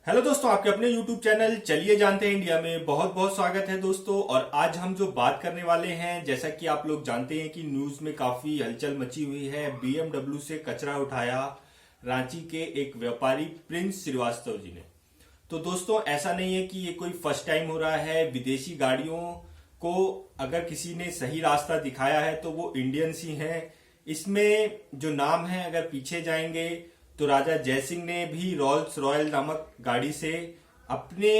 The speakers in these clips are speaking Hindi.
हेलो दोस्तों, आपके अपने YouTube चैनल चलिए जानते हैं इंडिया में बहुत बहुत स्वागत है दोस्तों। और आज हम जो बात करने वाले हैं, जैसा कि आप लोग जानते हैं कि न्यूज में काफी हलचल मची हुई है। BMW से कचरा उठाया रांची के एक व्यापारी प्रिंस श्रीवास्तव जी ने। तो दोस्तों, ऐसा नहीं है कि ये कोई फर्स्ट टाइम हो रहा है। विदेशी गाड़ियों को अगर किसी ने सही रास्ता दिखाया है तो वो इंडियंस ही हैं। इसमें जो नाम है, अगर पीछे जाएंगे तो राजा जयसिंह ने भी रॉल्स रॉयल नामक गाड़ी से अपने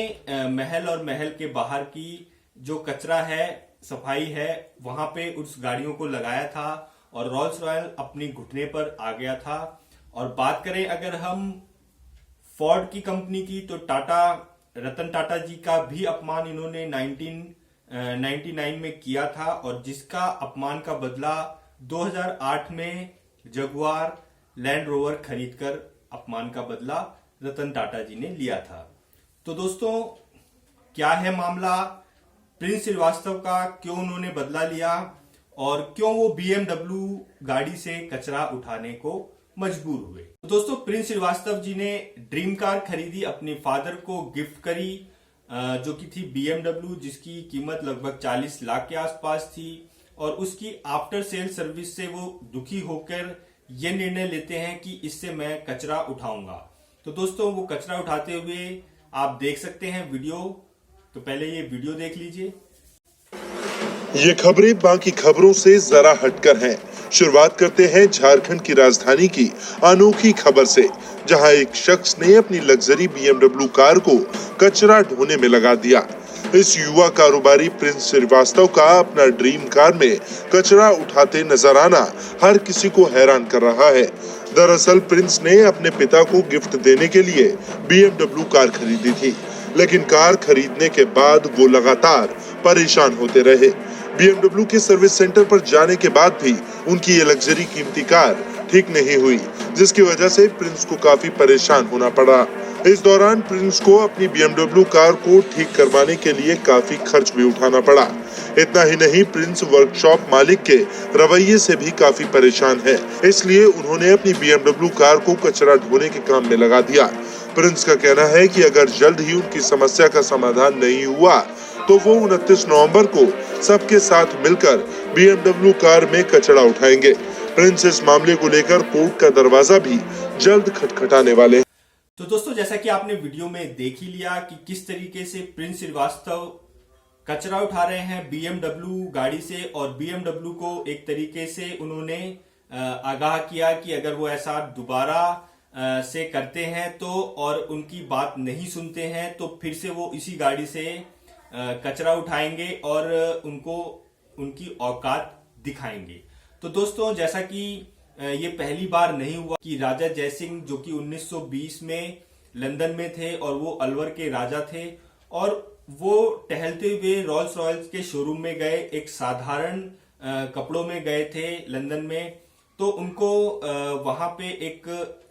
महल और महल के बाहर की जो कचरा है, सफाई है, वहां पे उस गाड़ियों को लगाया था और रॉल्स रॉयल अपनी घुटने पर आ गया था। और बात करें अगर हम फोर्ड की कंपनी की, तो रतन टाटा जी का भी अपमान इन्होंने 1999 में किया था, और जिसका अपमान का बदला 2008 में जगुआर लैंड रोवर खरीदकर अपमान का बदला रतन टाटा जी ने लिया था। तो दोस्तों, क्या है मामला प्रिंस श्रीवास्तव का, क्यों उन्होंने बदला लिया और क्यों वो BMW गाड़ी से कचरा उठाने को मजबूर हुए। तो दोस्तों, प्रिंस श्रीवास्तव जी ने ड्रीम कार खरीदी, अपने फादर को गिफ्ट करी, जो कि थी BMW, जिसकी कीमत लगभग 40 लाख के आसपास थी। और उसकी आफ्टर सेल सर्विस से वो दुखी होकर ये निर्णय लेते हैं कि इससे मैं कचरा उठाऊंगा। तो दोस्तों, वो कचरा उठाते हुए आप देख सकते हैं वीडियो। तो पहले ये वीडियो देख लीजिए। ये खबरें बाकी खबरों से जरा हटकर हैं। शुरुआत करते हैं झारखंड की राजधानी की अनोखी खबर से, जहां एक शख्स ने अपनी लग्जरी BMW कार को कचरा ढोने में लगा दिया। इस युवा कारोबारी प्रिंस श्रीवास्तव का अपना ड्रीम कार में कचरा उठाते नजर आना हर किसी को हैरान कर रहा है। दरअसल प्रिंस ने अपने पिता को गिफ्ट देने के लिए BMW कार खरीदी थी, लेकिन कार खरीदने के बाद वो लगातार परेशान होते रहे। BMW के सर्विस सेंटर पर जाने के बाद भी उनकी ये लग्जरी कीमती कार ठीक नहीं हुई, जिसकी वजह से प्रिंस को काफी परेशान होना पड़ा। इस दौरान प्रिंस को अपनी BMW कार को ठीक करवाने के लिए काफी खर्च भी उठाना पड़ा। इतना ही नहीं, प्रिंस वर्कशॉप मालिक के रवैये से भी काफी परेशान है, इसलिए उन्होंने अपनी BMW कार को कचरा ढोने के काम में लगा दिया। प्रिंस का कहना है कि अगर जल्द ही उनकी समस्या का समाधान नहीं हुआ तो वो 29 नवंबर को सबके साथ मिलकर BMW कार में कचरा उठाएंगे। प्रिंस इस मामले को लेकर कोर्ट का दरवाजा भी जल्द खटखटाने वाले हैं। तो दोस्तों, जैसा कि आपने वीडियो में देख ही लिया कि किस तरीके से प्रिंस श्रीवास्तव कचरा उठा रहे हैं BMW गाड़ी से, और BMW को एक तरीके से उन्होंने आगाह किया कि अगर वो ऐसा दोबारा से करते हैं तो, और उनकी बात नहीं सुनते हैं, तो फिर से वो इसी गाड़ी से कचरा उठाएंगे और उनको उनकी औकात दिखाएंगे। तो दोस्तों, जैसा कि ये पहली बार नहीं हुआ कि राजा जयसिंह, जो कि 1920 में लंदन में थे और वो अलवर के राजा थे, और वो टहलते हुए रॉल्स रॉयल्स के शोरूम में गए, एक साधारण कपड़ों में गए थे लंदन में। तो उनको वहां पे एक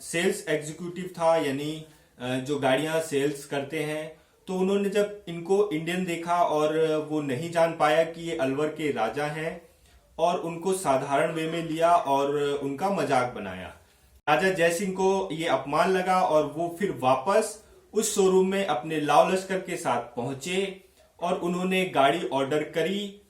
सेल्स एग्जीक्यूटिव था, यानी जो गाड़ियां सेल्स करते हैं, तो उन्होंने जब इनको इंडियन देखा और वो नहीं जान पाया कि ये अलवर के राजा हैं, और उनको साधारण वे में लिया और उनका मजाक बनाया। राजा जयसिंह को ये अपमान लगा और वो फिर वापस उस शोरूम में अपने लाव लश्कर के साथ पहुंचे और उन्होंने गाड़ी ऑर्डर करी,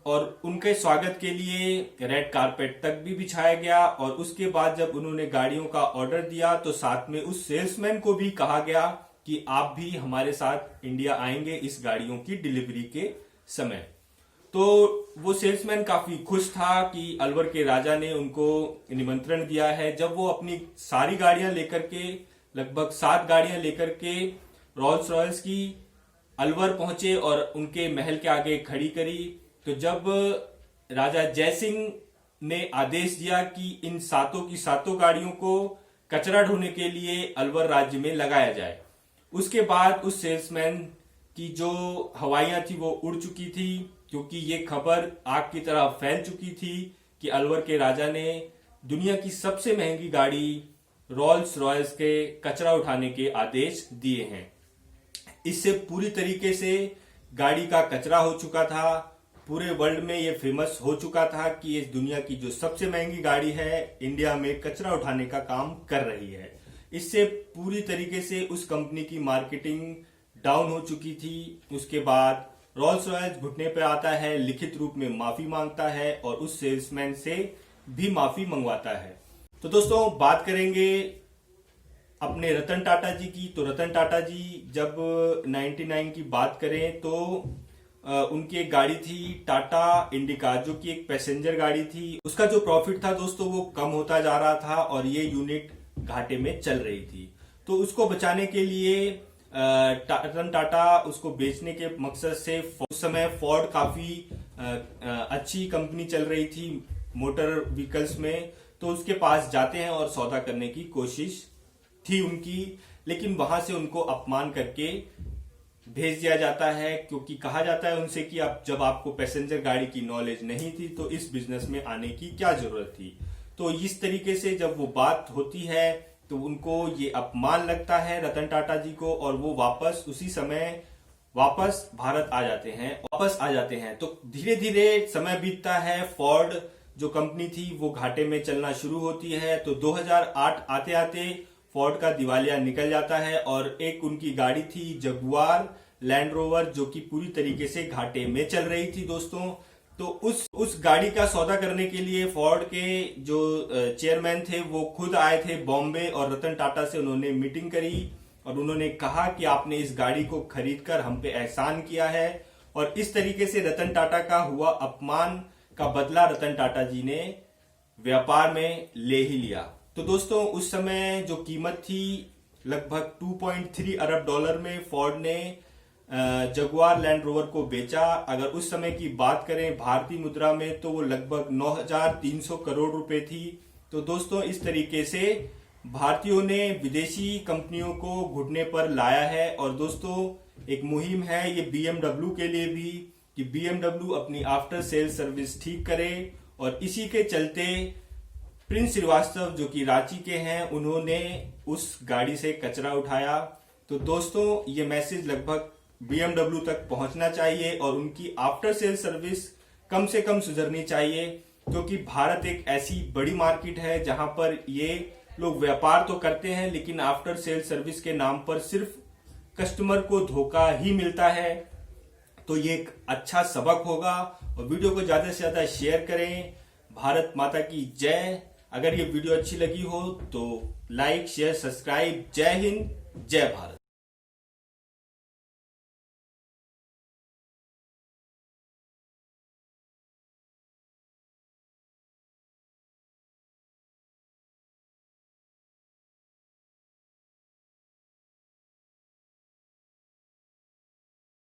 और उनके स्वागत के लिए रेड कारपेट तक भी बिछाया गया। और उसके बाद जब उन्होंने गाड़ियों का ऑर्डर दिया तो साथ में उस सेल्समैन को भी कहा गया कि आप भी हमारे साथ इंडिया आएंगे इस गाड़ियों की डिलीवरी के समय। तो वो सेल्समैन काफी खुश था कि अलवर के राजा ने उनको निमंत्रण दिया है। जब वो अपनी सारी गाड़ियां लेकर के, लगभग 7 गाड़ियां लेकर के रॉल्स रॉयल्स की अलवर पहुंचे और उनके महल के आगे खड़ी करी, तो जब राजा जयसिंह ने आदेश दिया कि इन 7 की 7 गाड़ियों को कचरा ढोने के लिए अलवर राज्य में लगाया जाए, उसके बाद उस सेल्समैन की जो हवाइयां थी वो उड़ चुकी थी, क्योंकि ये खबर आग की तरह फैल चुकी थी कि अलवर के राजा ने दुनिया की सबसे महंगी गाड़ी रॉल्स रॉयल्स के कचरा उठाने के आदेश दिए हैं। इससे पूरी तरीके से गाड़ी का कचरा हो चुका था। पूरे वर्ल्ड में ये फेमस हो चुका था कि ये दुनिया की जो सबसे महंगी गाड़ी है, इंडिया में कचरा उठाने का काम कर रही है। इससे पूरी तरीके से उस कंपनी की मार्केटिंग डाउन हो चुकी थी। उसके बाद रोल्स रॉयस घुटने पे आता है, लिखित रूप में माफी मांगता है और उस सेल्समैन से भी माफी मंगवाता है। तो दोस्तों बात करेंगे अपने रतन टाटा जी की। तो रतन टाटा जी जब 99 की बात करें तो उनकी एक गाड़ी थी टाटा इंडिका, जो कि एक पैसेंजर गाड़ी थी। उसका जो प्रॉफिट था दोस्तों वो कम होता जा रहा था और ये यूनिट घाटे में चल रही थी। तो उसको बचाने के लिए रतन टाटा उसको बेचने के मकसद से, उस समय फोर्ड काफी अच्छी कंपनी चल रही थी मोटर व्हीकल्स में, तो उसके पास जाते हैं और सौदा करने की कोशिश थी उनकी, लेकिन वहां से उनको अपमान करके भेज दिया जाता है, क्योंकि कहा जाता है उनसे कि अब जब आपको पैसेंजर गाड़ी की नॉलेज नहीं थी तो इस बिजनेस में आने की क्या जरूरत थी। तो इस तरीके से जब वो बात होती है तो उनको ये अपमान लगता है रतन टाटा जी को, और वो वापस उसी समय वापस भारत आ जाते हैं। तो धीरे धीरे समय बीतता है, फोर्ड जो कंपनी थी वो घाटे में चलना शुरू होती है। तो 2008 आते आते फोर्ड का दिवालिया निकल जाता है और एक उनकी गाड़ी थी जगुआर लैंड रोवर, जो कि पूरी तरीके से घाटे में चल रही थी दोस्तों। तो उस गाड़ी का सौदा करने के लिए फोर्ड के जो चेयरमैन थे वो खुद आए थे बॉम्बे, और रतन टाटा से उन्होंने मीटिंग करी और उन्होंने कहा कि आपने इस गाड़ी को खरीदकर हम पे एहसान किया है। और इस तरीके से रतन टाटा का हुआ अपमान का बदला रतन टाटा जी ने व्यापार में ले ही लिया। तो दोस्तों उस समय जो कीमत थी लगभग 2.3 अरब डॉलर में फोर्ड ने जगुआर लैंड रोवर को बेचा। अगर उस समय की बात करें भारतीय मुद्रा में तो वो लगभग 9,300 करोड़ रुपए थी। तो दोस्तों इस तरीके से भारतीयों ने विदेशी कंपनियों को घुटने पर लाया है। और दोस्तों एक मुहिम है ये BMW के लिए भी, कि BMW अपनी आफ्टर सेल सर्विस ठीक करे, और इसी के चलते प्रिंस श्रीवास्तव जो कि रांची के हैं उन्होंने उस गाड़ी से कचरा उठाया। तो दोस्तों ये मैसेज लगभग BMW तक पहुंचना चाहिए और उनकी आफ्टर सेल सर्विस कम से कम सुधरनी चाहिए, क्योंकि भारत एक ऐसी बड़ी मार्केट है जहां पर ये लोग व्यापार तो करते हैं लेकिन आफ्टर सेल सर्विस के नाम पर सिर्फ कस्टमर को धोखा ही मिलता है। तो ये एक अच्छा सबक होगा, और वीडियो को ज्यादा से ज्यादा शेयर करें। भारत माता की जय। अगर ये वीडियो अच्छी लगी हो तो लाइक शेयर सब्सक्राइब। जय हिंद, जय भारत।